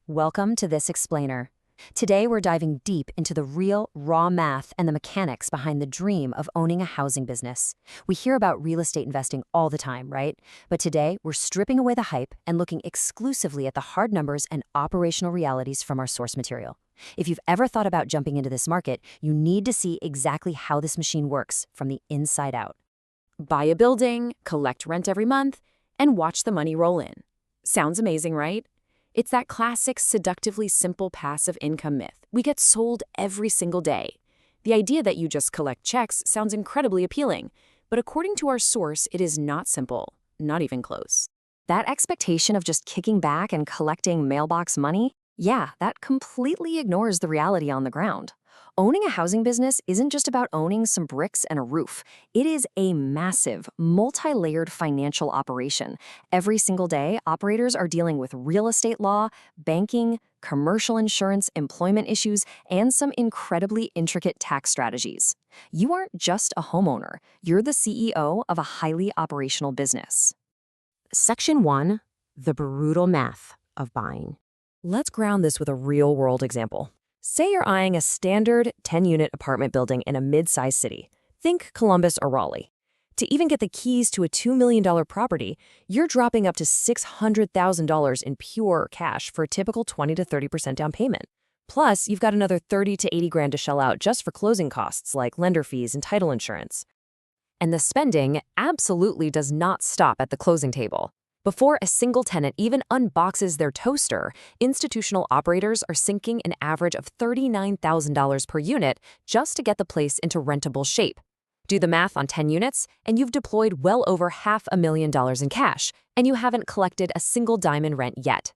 Welcome to This Explainer. Today we're diving deep into the real, raw math and the mechanics behind the dream of owning a housing business. We hear about real estate investing all the time, right? But today we're stripping away the hype and looking exclusively at the hard numbers and operational realities from our source material. If you've ever thought about jumping into this market, you need to see exactly how this machine works from the inside out. Buy a building, collect rent every month, and watch the money roll in. Sounds amazing, right? It's that classic, seductively simple passive income myth we get sold every single day. The idea that you just collect checks sounds incredibly appealing, but according to our source, it is not simple, not even close. That expectation of just kicking back and collecting mailbox money? Yeah, that completely ignores the reality on the ground. Owning a housing business isn't just about owning some bricks and a roof. It is a massive, multi-layered financial operation. Every single day, operators are dealing with real estate law, banking, commercial insurance, employment issues, and some incredibly intricate tax strategies. You aren't just a homeowner. You're the CEO of a highly operational business. Section 1, the brutal math of buying. Let's ground this with a real-world example. Say you're eyeing a standard 10-unit apartment building in a mid-sized city. Think Columbus or Raleigh. To even get the keys to a $2 million property, you're dropping up to $600,000 in pure cash for a typical 20 to 30% down payment. Plus, you've got another 30 to 80 grand to shell out just for closing costs like lender fees and title insurance. And the spending absolutely does not stop at the closing table. Before a single tenant even unboxes their toaster, institutional operators are sinking an average of $39,000 per unit just to get the place into rentable shape. Do the math on 10 units, and you've deployed well over $500,000 in cash, and you haven't collected a single dime in rent yet.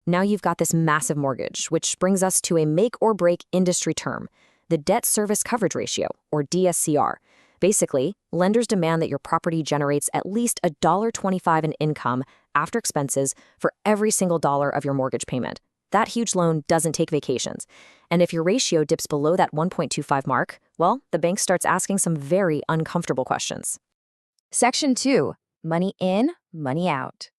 Now you've got this massive mortgage, which brings us to a make-or-break industry term, the debt service coverage ratio, or DSCR. Basically, lenders demand that your property generates at least $1.25 in income after expenses for every single dollar of your mortgage payment. That huge loan doesn't take vacations. And if your ratio dips below that 1.25 mark, well, the bank starts asking some very uncomfortable questions. Section 2, money in, money out.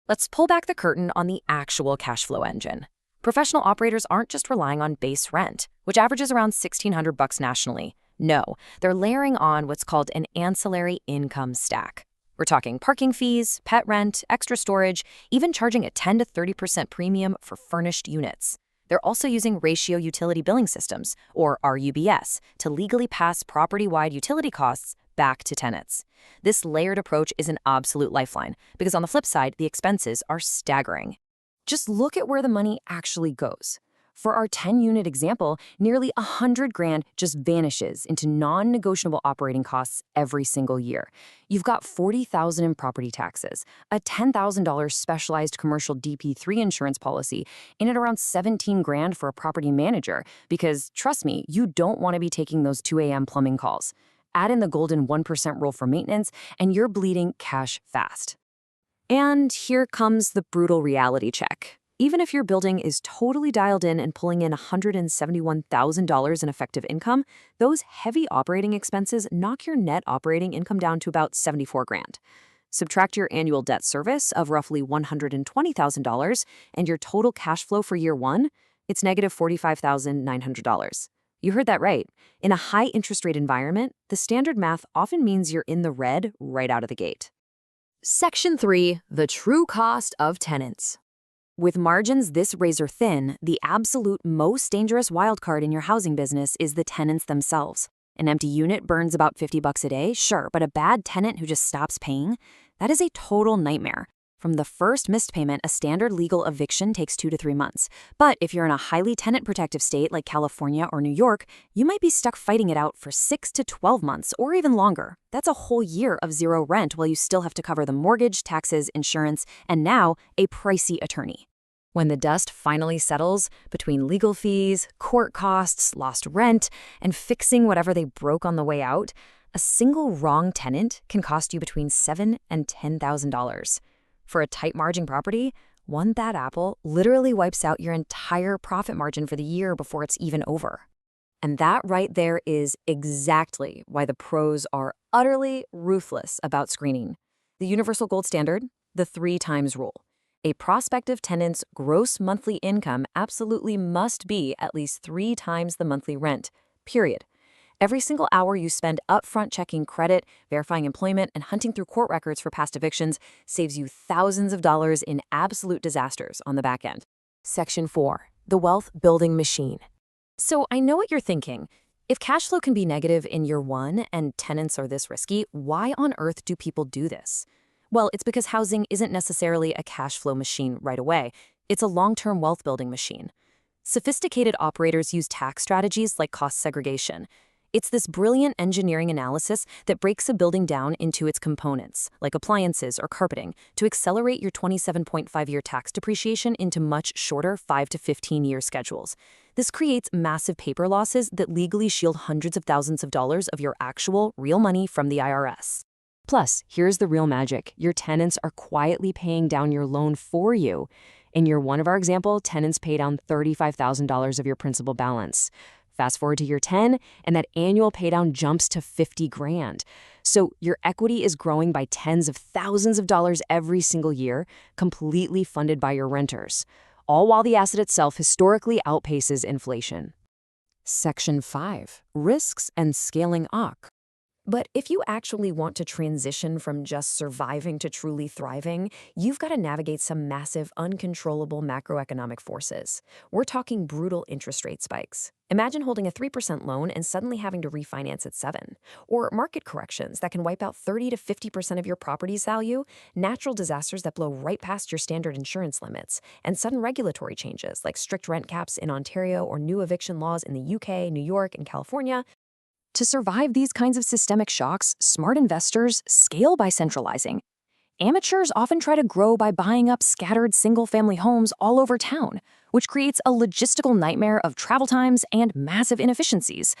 Let's pull back the curtain on the actual cash flow engine. Professional operators aren't just relying on base rent, which averages around $1,600 nationally. No, they're layering on what's called an ancillary income stack. We're talking parking fees, pet rent, extra storage, even charging a 10 to 30% premium for furnished units. They're also using ratio utility billing systems, or RUBS, to legally pass property-wide utility costs back to tenants. This layered approach is an absolute lifeline, because on the flip side, the expenses are staggering. Just look at where the money actually goes. For our 10-unit example, nearly $100 grand just vanishes into non-negotiable operating costs every single year. You've got $40,000 in property taxes, a $10,000 specialized commercial DP3 insurance policy, and at around $17 grand for a property manager, because trust me, you don't want to be taking those 2 a.m. plumbing calls. Add in the golden 1% rule for maintenance, and you're bleeding cash fast. And here comes the brutal reality check. Even if your building is totally dialed in and pulling in $171,000 in effective income, those heavy operating expenses knock your net operating income down to about $74 grand. Subtract your annual debt service of roughly $120,000 and your total cash flow for year one, it's negative $45,900. You heard that right. In a high interest rate environment, the standard math often means you're in the red right out of the gate. Section 3, the true cost of tenants. With margins this razor thin, the absolute most dangerous wildcard in your housing business is the tenants themselves. An empty unit burns about $50 a day, sure, but a bad tenant who just stops paying? That is a total nightmare. From the first missed payment, a standard legal eviction takes 2 to 3 months. But if you're in a highly tenant-protective state like California or New York, you might be stuck fighting it out for 6 to 12 months or even longer. That's a whole year of zero rent while you still have to cover the mortgage, taxes, insurance, and now a pricey attorney. When the dust finally settles between legal fees, court costs, lost rent, and fixing whatever they broke on the way out, a single wrong tenant can cost you between $7,000 and $10,000. For a tight margin property, one bad apple literally wipes out your entire profit margin for the year before it's even over. And that right there is exactly why the pros are utterly ruthless about screening. The universal gold standard, the 3 times rule. A prospective tenant's gross monthly income absolutely must be at least 3 times the monthly rent, period. Every single hour you spend upfront checking credit, verifying employment, and hunting through court records for past evictions saves you thousands of dollars in absolute disasters on the back end. Section 4. The wealth building machine. So I know what you're thinking. If cash flow can be negative in year 1 and tenants are this risky, why on earth do people do this? Well, it's because housing isn't necessarily a cash flow machine right away. It's a long-term wealth building machine. Sophisticated operators use tax strategies like cost segregation. It's this brilliant engineering analysis that breaks a building down into its components, like appliances or carpeting, to accelerate your 27.5-year tax depreciation into much shorter 5 to 15-year schedules. This creates massive paper losses that legally shield hundreds of thousands of dollars of your actual, real money from the IRS. Plus, here's the real magic. Your tenants are quietly paying down your loan for you. In year 1 of our example, tenants pay down $35,000 of your principal balance. Fast forward to year 10, and that annual paydown jumps to $50,000. So your equity is growing by tens of thousands of dollars every single year, completely funded by your renters, all while the asset itself historically outpaces inflation. Section 5. Risks and scaling up. But if you actually want to transition from just surviving to truly thriving, you've got to navigate some massive, uncontrollable macroeconomic forces. We're talking brutal interest rate spikes. Imagine holding a 3% loan and suddenly having to refinance at 7%. Or market corrections that can wipe out 30 to 50% of your property's value, natural disasters that blow right past your standard insurance limits, and sudden regulatory changes like strict rent caps in Ontario or new eviction laws in the UK, New York, and California. To survive these kinds of systemic shocks, smart investors scale by centralizing. Amateurs often try to grow by buying up scattered single-family homes all over town, which creates a logistical nightmare of travel times and massive inefficiencies.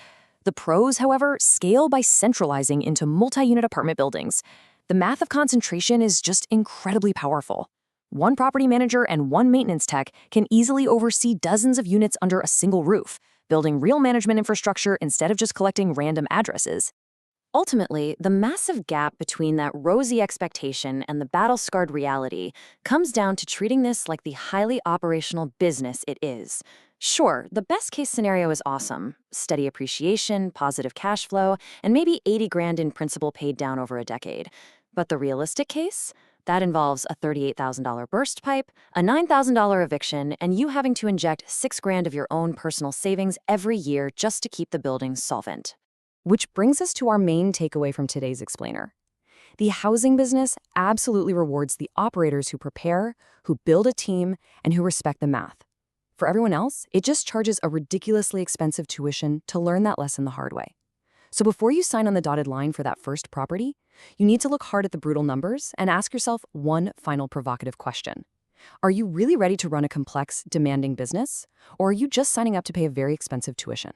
The pros, however, scale by centralizing into multi-unit apartment buildings. The math of concentration is just incredibly powerful. One property manager and one maintenance tech can easily oversee dozens of units under a single roof, building real management infrastructure instead of just collecting random addresses. Ultimately, the massive gap between that rosy expectation and the battle-scarred reality comes down to treating this like the highly operational business it is. Sure, the best-case scenario is awesome. Steady appreciation, positive cash flow, and maybe $80,000 in principal paid down over a decade. But the realistic case? That involves a $38,000 burst pipe, a $9,000 eviction, and you having to inject $6,000 of your own personal savings every year just to keep the building solvent. Which brings us to our main takeaway from today's explainer. The housing business absolutely rewards the operators who prepare, who build a team, and who respect the math. For everyone else, it just charges a ridiculously expensive tuition to learn that lesson the hard way. So before you sign on the dotted line for that first property, you need to look hard at the brutal numbers and ask yourself one final provocative question. Are you really ready to run a complex, demanding business? Or are you just signing up to pay a very expensive tuition?